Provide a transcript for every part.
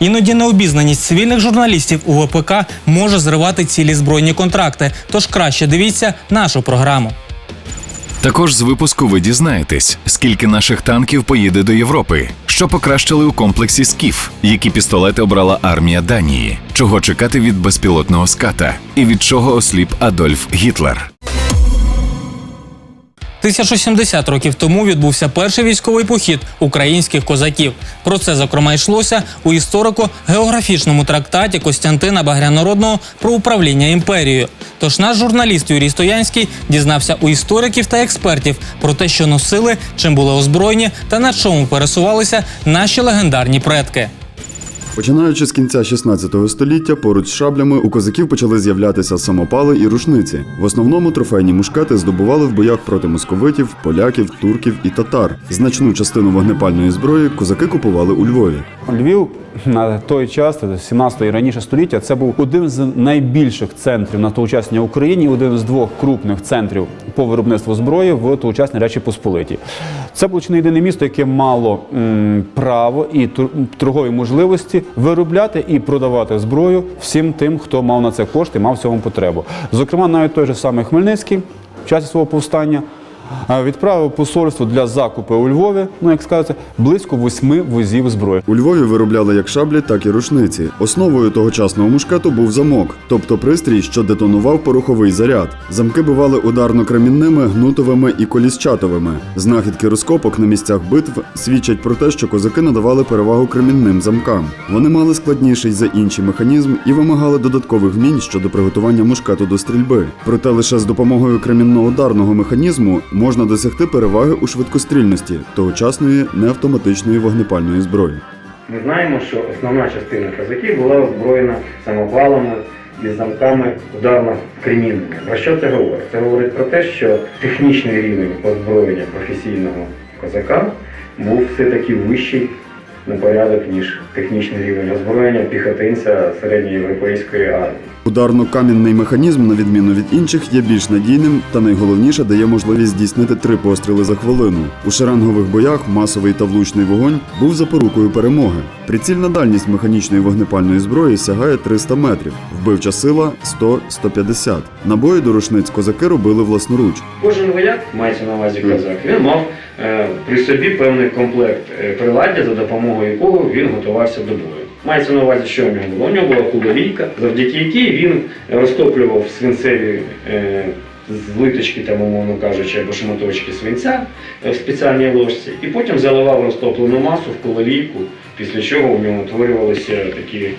Іноді необізнаність цивільних журналістів у ВПК може зривати цілі збройні контракти, тож краще дивіться нашу програму. Також з випуску ви дізнаєтесь, скільки наших танків поїде до Європи, що покращили у комплексі «Скіф», які пістолети обрала армія Данії, чого чекати від безпілотного ската і від чого осліп Адольф Гітлер. 1070 років тому відбувся перший військовий похід українських козаків. Про це, зокрема, йшлося у історико-географічному трактаті Костянтина Багрянородного про управління імперією. Тож наш журналіст Юрій Стоянський дізнався у істориків та експертів про те, що носили, чим були озброєні та на чому пересувалися наші легендарні предки. Починаючи з кінця 16 століття, поруч з шаблями у козаків почали з'являтися самопали і рушниці. В основному трофейні мушкети здобували в боях проти московитів, поляків, турків і татар. Значну частину вогнепальної зброї козаки купували у Львові. Львів на той час, 17 і раніше століття, це був один з найбільших центрів на тогочасній Україні, один з двох крупних центрів по виробництву зброї в тогочасній Речі Посполитій. Це було чи не єдине місто, яке мало право і торгові можливості виробляти і продавати зброю всім тим, хто мав на це кошти, мав в цьому потребу. Зокрема, навіть той же самий Хмельницький в часі свого повстання відправив посольство для закупу у Львові, як сказати, близько 8 возів зброї. У Львові виробляли як шаблі, так і рушниці. Основою тогочасного мушкету був замок, тобто пристрій, що детонував пороховий заряд. Замки бували ударно-кремінними, гнутовими і колісчатовими. Знахідки розкопок на місцях битв свідчать про те, що козаки надавали перевагу кремінним замкам. Вони мали складніший за інші механізм і вимагали додаткових вмінь щодо приготування мушкету до стрільби. Проте лише з допомогою кремінно-ударного механізму можна досягти переваги у швидкострільності тогочасної неавтоматичної вогнепальної зброї. Ми знаємо, що основна частина козаків була озброєна самопалами і замками ударно-кремінними. Про що це говорить? Це говорить про те, що технічний рівень озброєння професійного козака був все-таки вищий на порядок, ніж технічний рівень озброєння піхотинця середньоєвропейської армії. Ударно-камінний механізм, на відміну від інших, є більш надійним та найголовніше дає можливість здійснити 3 постріли за хвилину. У шеренгових боях масовий та влучний вогонь був запорукою перемоги. Прицільна дальність механічної вогнепальної зброї сягає 300 метрів, вбивча сила – 100-150. Набої до рушниць козаки робили власноруч. Кожен вояк, мається на увазі козак, він мав при собі певний комплект приладдя, за допомогою якого він готувався до бою. Мається на увазі, що в нього було? У нього була кулелійка, завдяки якій він розтоплював свинцеві злиточки, там, умовно кажучи, або шматочки свинця в спеціальній ложці, і потім заливав розтоплену масу в кулелійку, після чого у нього утворювалися такі,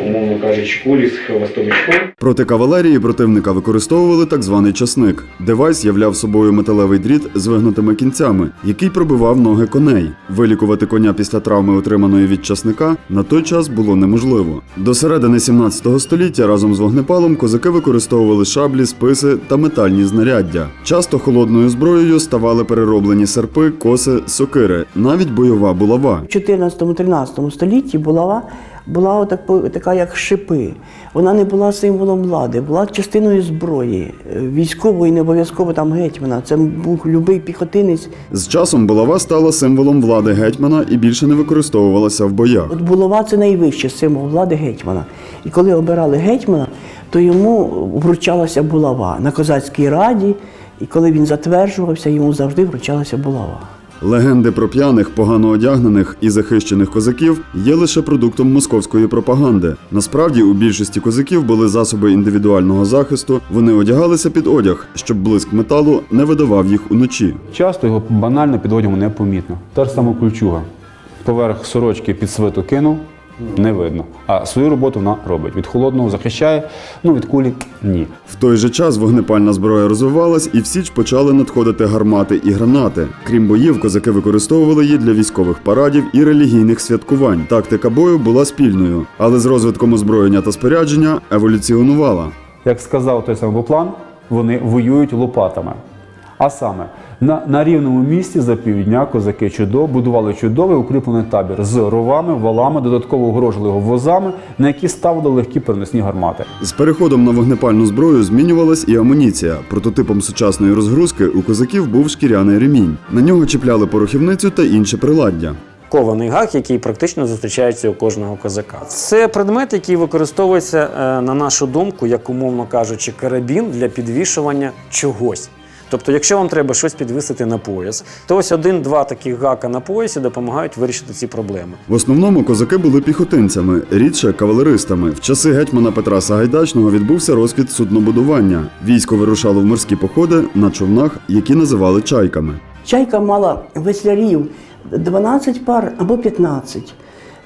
умовно кажучи, кулі з хвостовичком. Проти кавалерії противника використовували так званий часник. Девайс являв собою металевий дріт з вигнутими кінцями, який пробивав ноги коней. Вилікувати коня після травми, отриманої від часника, на той час було неможливо. До середини 17 століття разом з вогнепалом козаки використовували шаблі, списи та метальні знаряддя. Часто холодною зброєю ставали перероблені серпи, коси, сокири, навіть бойова булава. У 14-13 столітті булава була така, як шипи. Вона не була символом влади, була частиною зброї, військової, не обов'язково там гетьмана. Це був любий піхотинець. З часом булава стала символом влади гетьмана і більше не використовувалася в боях. От булава – це найвищий символ влади гетьмана. І коли обирали гетьмана, то йому вручалася булава на козацькій раді, і коли він затверджувався, йому завжди вручалася булава. Легенди про п'яних, погано одягнених і захищених козаків є лише продуктом московської пропаганди. Насправді, у більшості козаків були засоби індивідуального захисту, вони одягалися під одяг, щоб блиск металу не видавав їх уночі. Часто його банально під одягом не помітно. Та ж сама кольчуга. Поверх сорочки під свиту кинув, не видно. А свою роботу вона робить. Від холодного захищає, від кулі – ні. В той же час вогнепальна зброя розвивалась і в Січ почали надходити гармати і гранати. Крім боїв, козаки використовували її для військових парадів і релігійних святкувань. Тактика бою була спільною, але з розвитком озброєння та спорядження еволюціонувала. Як сказав той самий Буплан, вони воюють лопатами. А саме, на рівному місці за півдня козаки будували чудовий укріплений табір з ровами, валами, додатково огорожували його возами, на які ставили легкі переносні гармати. З переходом на вогнепальну зброю змінювалась і амуніція. Прототипом сучасної розгрузки у козаків був шкіряний ремінь. На нього чіпляли порохівницю та інше приладдя. кований гак, який практично зустрічається у кожного козака. Це предмет, який використовується, на нашу думку, як, умовно кажучи, карабін для підвішування чогось. Тобто, якщо вам треба щось підвісити на пояс, то ось 1-2 таких гака на поясі допомагають вирішити ці проблеми. В основному козаки були піхотинцями, рідше кавалеристами. В часи гетьмана Петра Сагайдачного відбувся розквіт суднобудування. Військо вирушало в морські походи на човнах, які називали чайками. Чайка мала веслярів 12 пар або 15.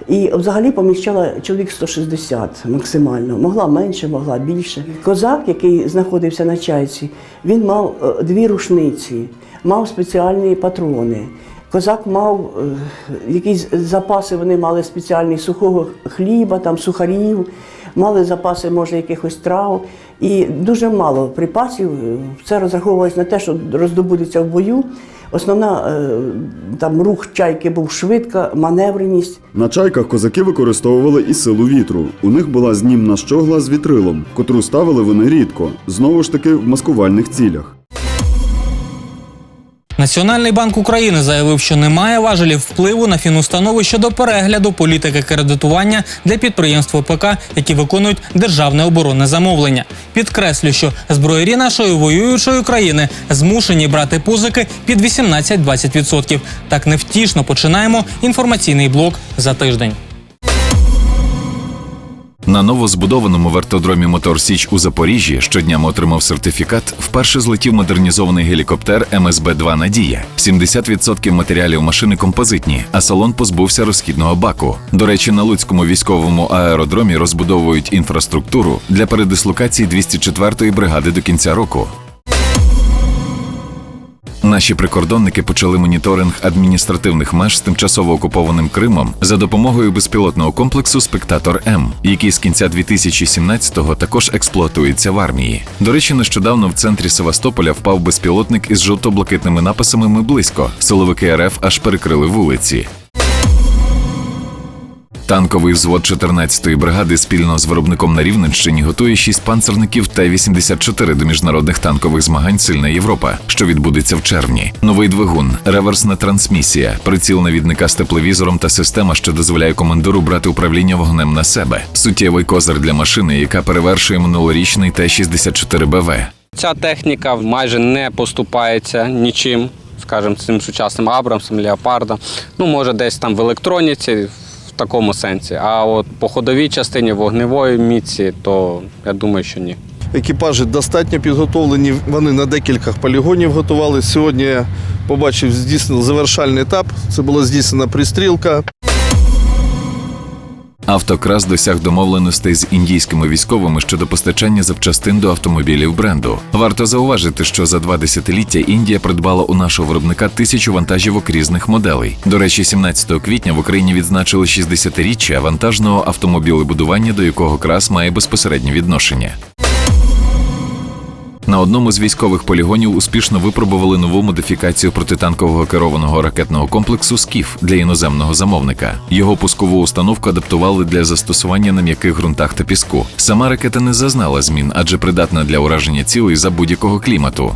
І взагалі поміщала чоловік 160 максимально. Могла менше, могла більше. Козак, який знаходився на чайці, він мав 2 рушниці, мав спеціальні патрони. Козак мав якісь запаси, вони мали спеціальні сухого хліба, там, сухарів, мали запаси, може, якихось трав. І дуже мало припасів. Це розраховувалось на те, що роздобудеться в бою. Основна там рух чайки був швидка, маневреність. На чайках козаки використовували і силу вітру. У них була знімна щогла з вітрилом, котру ставили вони рідко, знову ж таки в маскувальних цілях. Національний банк України заявив, що немає важелів впливу на фінустанови щодо перегляду політики кредитування для підприємств ОПК, які виконують державне оборонне замовлення. Підкреслю, що зброярі нашої воюючої країни змушені брати позики під 18-20%. Так невтішно починаємо інформаційний блок за тиждень. На новозбудованому вертодромі «Мотор Січ» у Запоріжжі щодня отримав сертифікат, вперше злетів модернізований гелікоптер МСБ-2 «Надія». 70% матеріалів машини композитні, а салон позбувся розхідного баку. До речі, на Луцькому військовому аеродромі розбудовують інфраструктуру для передислокації 204-ї бригади до кінця року. Наші прикордонники почали моніторинг адміністративних меж з тимчасово окупованим Кримом за допомогою безпілотного комплексу «Спектатор-М», який з кінця 2017-го також експлуатується в армії. До речі, нещодавно в центрі Севастополя впав безпілотник із жовто-блакитними написами «Ми близько». Силовики РФ аж перекрили вулиці. Танковий взвод 14-ї бригади спільно з виробником на Рівненщині готує 6 панцерників Т-84 до міжнародних танкових змагань «Сильна Європа», що відбудеться в червні. Новий двигун, реверсна трансмісія, приціл навідника з тепловізором та система, що дозволяє командиру брати управління вогнем на себе. Суттєвий козир для машини, яка перевершує минулорічний Т-64БВ. Ця техніка майже не поступається нічим, скажімо, цим сучасним Абрамсом, Леопардом. Ну, може, десь там в електроніці, в такому сенсі. А от по ходовій частині вогневої міці, то я думаю, що ні. Екіпажі достатньо підготовлені, вони на декількох полігонів готували. Сьогодні я побачив, здійснили завершальний етап, це була здійснена пристрілка. Автокрас досяг домовленостей з індійськими військовими щодо постачання запчастин до автомобілів бренду. Варто зауважити, що за 2 десятиліття Індія придбала у нашого виробника 1000 вантажівок різних моделей. До речі, 17 квітня в Україні відзначили 60-річчя вантажного автомобілебудування, до якого крас має безпосереднє відношення. На одному з військових полігонів успішно випробували нову модифікацію протитанкового керованого ракетного комплексу «Скіф» для іноземного замовника. Його пускову установку адаптували для застосування на м'яких ґрунтах та піску. Сама ракета не зазнала змін, адже придатна для ураження цілей за будь-якого клімату.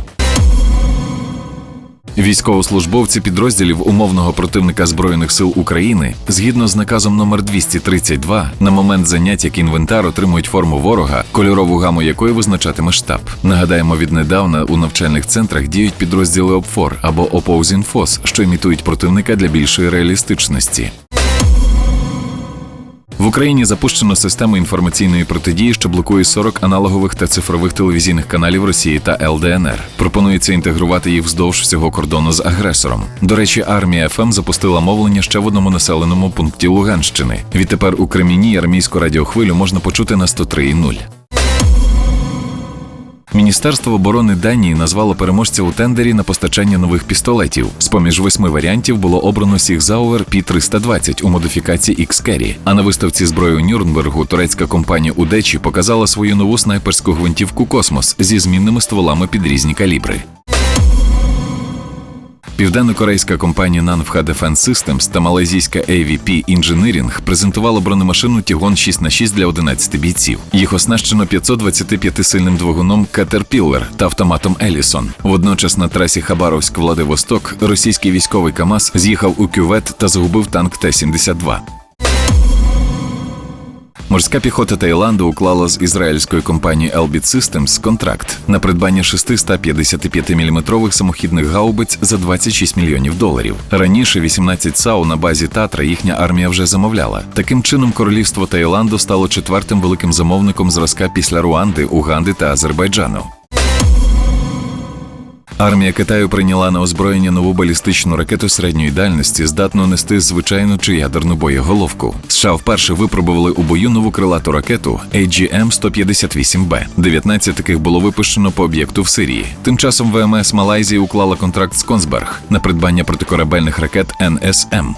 Військовослужбовці підрозділів умовного противника Збройних сил України, згідно з наказом номер 232, на момент занять як інвентар отримують форму ворога, кольорову гаму якої визначатиме штаб. Нагадаємо, віднедавна у навчальних центрах діють підрозділи ОПФОР або Opposing Force, що імітують противника для більшої реалістичності. В Україні запущено систему інформаційної протидії, що блокує 40 аналогових та цифрових телевізійних каналів Росії та ЛДНР. Пропонується інтегрувати їх вздовж всього кордону з агресором. До речі, армія ФМ запустила мовлення ще в одному населеному пункті Луганщини. Відтепер у Кремінні армійську радіохвилю можна почути на 103,0. Міністерство оборони Данії назвало переможця у тендері на постачання нових пістолетів. З-поміж 8 варіантів було обрано Sig Sauer P320 у модифікації X-Carry. А на виставці зброї у Нюрнбергу турецька компанія Удечі показала свою нову снайперську гвинтівку «Космос» зі змінними стволами під різні калібри. Південно-корейська компанія Nanwha Defense Systems та малайзійська AVP Engineering презентували бронемашину Тігон 6х6 для 11 бійців. Їх оснащено 525-сильним двигуном Caterpillar та автоматом Ellison. Водночас на трасі Хабаровськ-Владивосток російський військовий КАМАЗ з'їхав у кювет та загубив танк Т-72. Морська піхота Таїланду уклала з ізраїльською компанією Elbit Systems контракт на придбання 6 155-мм самохідних гаубиць за $26 мільйонів. Раніше 18 САУ на базі Татра їхня армія вже замовляла. Таким чином, королівство Таїланду стало четвертим великим замовником зразка після Руанди, Уганди та Азербайджану. Армія Китаю прийняла на озброєння нову балістичну ракету середньої дальності, здатну нести звичайну чи ядерну боєголовку. США вперше випробували у бою нову крилату ракету AGM-158B. 19 таких було випущено по об'єкту в Сирії. Тим часом ВМС Малайзії уклала контракт з Консберг на придбання протикорабельних ракет NSM.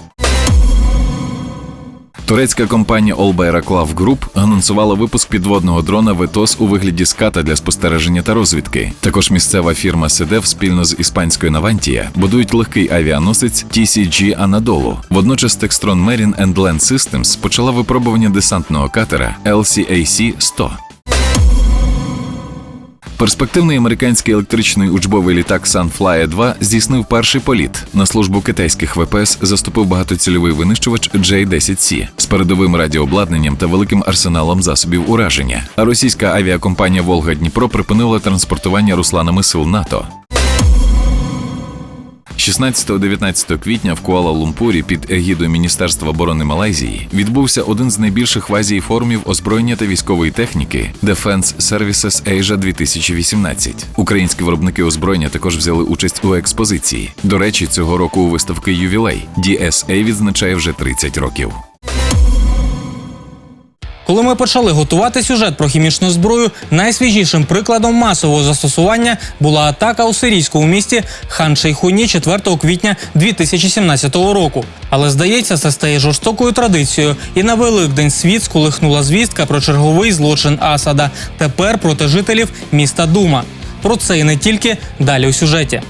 Турецька компанія All Bayraktar Group анонсувала випуск підводного дрона Vetos у вигляді ската для спостереження та розвідки. Також місцева фірма SEDEF спільно з іспанською Navantia будують легкий авіаносець TCG Anadolu. Водночас Textron Marine and Land Systems почала випробування десантного катера LCAC-100. Перспективний американський електричний учбовий літак Sunflyer-2 здійснив перший політ. На службу китайських ВПС заступив багатоцільовий винищувач J-10C з передовим радіообладнанням та великим арсеналом засобів ураження. А російська авіакомпанія «Волга-Дніпро» припинила транспортування русланами сил НАТО. 16-19 квітня в Куала-Лумпурі під егідою Міністерства оборони Малайзії відбувся один з найбільших в Азії форумів озброєння та військової техніки Defense Services Asia 2018. Українські виробники озброєння також взяли участь у експозиції. До речі, цього року у виставки ювілей. DSA відзначає вже 30 років. Коли ми почали готувати сюжет про хімічну зброю, найсвіжішим прикладом масового застосування була атака у сирійському місті Хан-Шейхуні 4 квітня 2017 року. Але, здається, це стає жорстокою традицією. І на Великдень світ сколихнула звістка про черговий злочин Асада. Тепер проти жителів міста Дума. Про це і не тільки далі у сюжеті.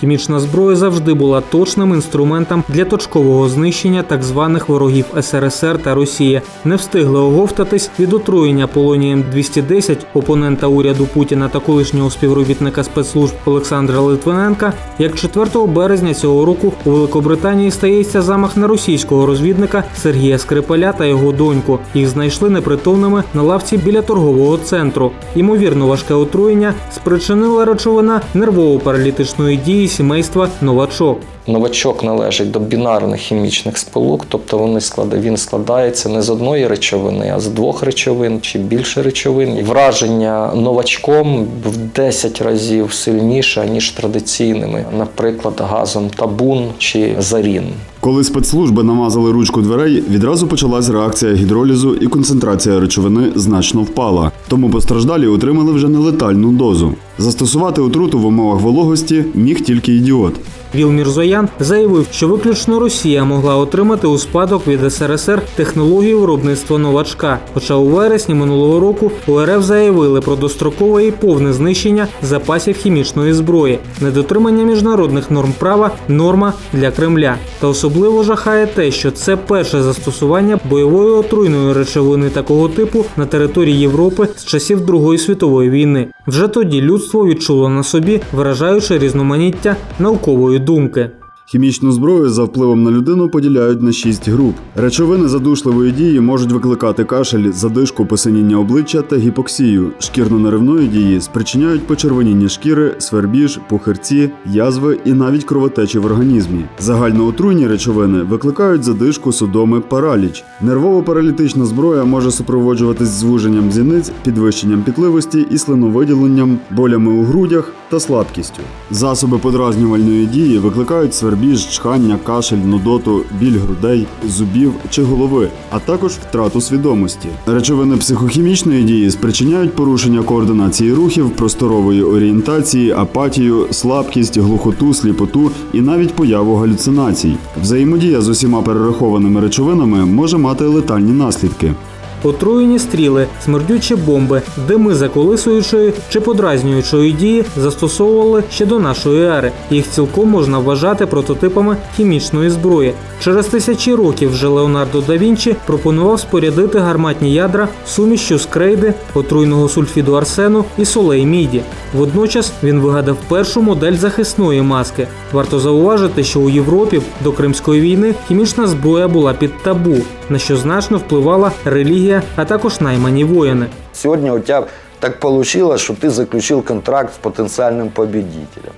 Хімічна зброя завжди була точним інструментом для точкового знищення так званих ворогів СРСР та Росії. Не встигли оговтатись від отруєння полонієм-210 опонента уряду Путіна та колишнього співробітника спецслужб Олександра Литвиненка, як 4 березня цього року у Великобританії стається замах на російського розвідника Сергія Скрипаля та його доньку. Їх знайшли непритомними на лавці біля торгового центру. Ймовірно, важке отруєння спричинила речовина нервово-паралітичної дії сімейства новачок. Новачок належить до бінарних хімічних сполук, тобто він складається не з одної речовини, а з 2 речовин чи більше речовин. І враження новачком в 10 разів сильніше, ніж традиційними, наприклад, газом табун чи зарін. Коли спецслужби намазали ручку дверей, відразу почалась реакція гідролізу і концентрація речовини значно впала. Тому постраждалі отримали вже нелетальну дозу. Застосувати отруту в умовах вологості міг тільки ідіот. Віл Мірзоян заявив, що виключно Росія могла отримати у спадок від СРСР технологію виробництва новачка. Хоча у вересні минулого року у РФ заявили про дострокове і повне знищення запасів хімічної зброї. Недотримання міжнародних норм права – норма для Кремля. Та особливо жахає те, що це перше застосування бойової отруйної речовини такого типу на території Європи з часів Другої світової війни. Вже тоді людство відчуло на собі вражаюче різноманіття наукової думки. Хімічну зброю за впливом на людину поділяють на 6 груп. Речовини задушливої дії можуть викликати кашель, задишку, посиніння обличчя та гіпоксію. Шкірно-нервної дії спричиняють почервоніння шкіри, свербіж, пухирці, язви і навіть кровотечі в організмі. Загальноотруйні речовини викликають задишку, судоми, параліч. Нервово-паралітична зброя може супроводжуватись звуженням зіниць, підвищенням пітливості і слиновиділенням, болями у грудях та слабкістю. Засоби подразнювальної дії викликають свербіж, чхання, кашель, нудоту, біль грудей, зубів чи голови, а також втрату свідомості. Речовини психохімічної дії спричиняють порушення координації рухів, просторової орієнтації, апатію, слабкість, глухоту, сліпоту і навіть появу галюцинацій. Взаємодія з усіма перерахованими речовинами може мати летальні наслідки. отруєні стріли, смердючі бомби, дими заколисуючої чи подразнюючої дії застосовували ще до нашої ери. Їх цілком можна вважати прототипами хімічної зброї. Через тисячі років вже Леонардо да Вінчі пропонував спорядити гарматні ядра сумішчю з крейди, отруйного сульфіду арсену і солей міді. Водночас він вигадав першу модель захисної маски. Варто зауважити, що у Європі до Кримської війни хімічна зброя була під табу, на що значно впливала релігія, а також наймані воїни. Сегодня у тебя так получилось, что ты заключил контракт с потенциальным победителем.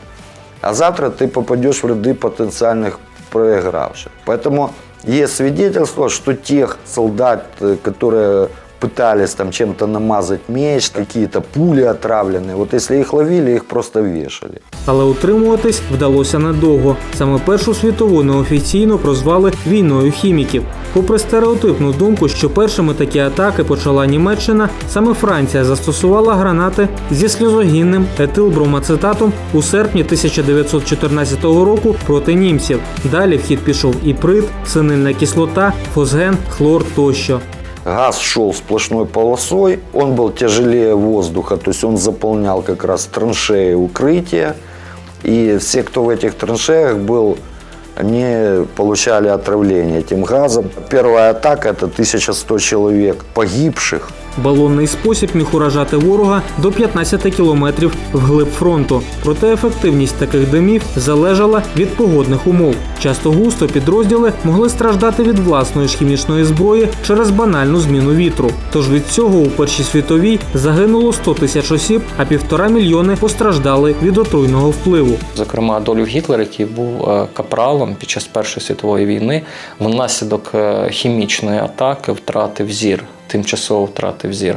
А завтра ты попадешь в ряды потенциальных проигравших. Поэтому есть свидетельство, что тех солдат, которые пытались там чем-то намазать меч, какие-то пули отравленные, вот если их ловили, их просто вешали. Але утримуватись вдалося недовго. Саме Першу світову неофіційно прозвали «війною хіміків». Попри стереотипну думку, що першими такі атаки почала Німеччина, саме Франція застосувала гранати зі сльозогінним етилбромацетатом у серпні 1914 року проти німців. Далі в хід пішов іприт, синильна кислота, фосген, хлор тощо. Газ шел сплошной полосой, он был тяжелее воздуха, то есть он заполнял как раз траншеи, укрытия. И все, кто в этих траншеях был, они получали отравление этим газом. Первая атака – это 1100 человек погибших. Балонний спосіб міг уражати ворога до 15 кілометрів вглиб фронту. Проте ефективність таких димів залежала від погодних умов. Часто густо підрозділи могли страждати від власної ж хімічної зброї через банальну зміну вітру. Тож від цього у Першій світовій загинуло 100 тисяч осіб, а 1,5 мільйони постраждали від отруйного впливу. Зокрема, Адольф Гітлер, який був капралом під час Першої світової війни, внаслідок хімічної атаки втратив зір. Тимчасово втратив зір.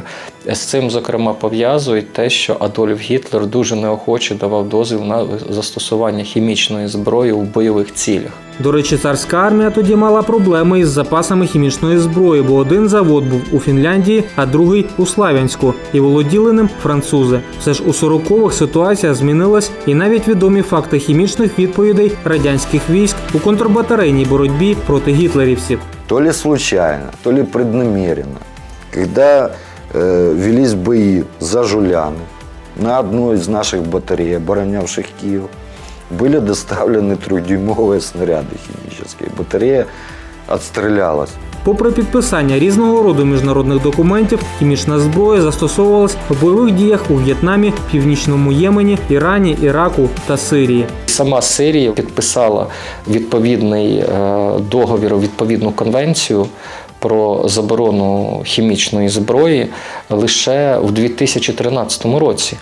З цим, зокрема, пов'язують те, що Адольф Гітлер дуже неохоче давав дозвіл на застосування хімічної зброї у бойових цілях. До речі, царська армія тоді мала проблеми із запасами хімічної зброї, бо один завод був у Фінляндії, а другий у Славянську, і володіли ним французи. Все ж у 40-х ситуація змінилась, і навіть відомі факти хімічних відповідей радянських військ у контрбатарейній боротьбі проти гітлерівців. То ли случайно, то ли преднамеренно. Когда велись бои за Жуляны, на одной из наших батарей, оборонявших Киев, были доставлены 3-дюймовые снаряды химические. Батарея отстрелялась. Попри підписання різного роду міжнародних документів, хімічна зброя застосовувалась в бойових діях у В'єтнамі, Північному Ємені, Ірані, Іраку та Сирії. Сама Сирія підписала відповідний договір, відповідну конвенцію про заборону хімічної зброї лише в 2013 році,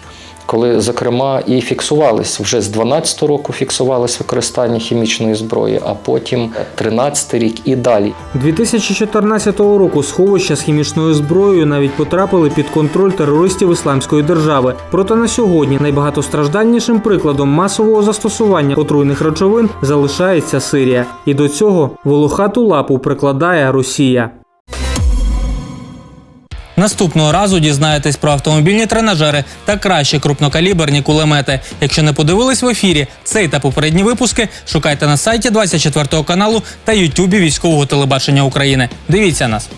коли, зокрема, і фіксувались, вже з 2012 року фіксувалось використання хімічної зброї, а потім 2013 рік і далі. 2014 року сховища з хімічною зброєю навіть потрапили під контроль терористів Ісламської держави. Проте на сьогодні найбагатостраждальнішим прикладом масового застосування отруйних речовин залишається Сирія. І до цього волохату лапу прикладає Росія. Наступного разу дізнаєтесь про автомобільні тренажери та кращі крупнокаліберні кулемети. Якщо не подивились в ефірі цей та попередні випуски, шукайте на сайті 24 каналу та ютубі Військового телебачення України. Дивіться нас!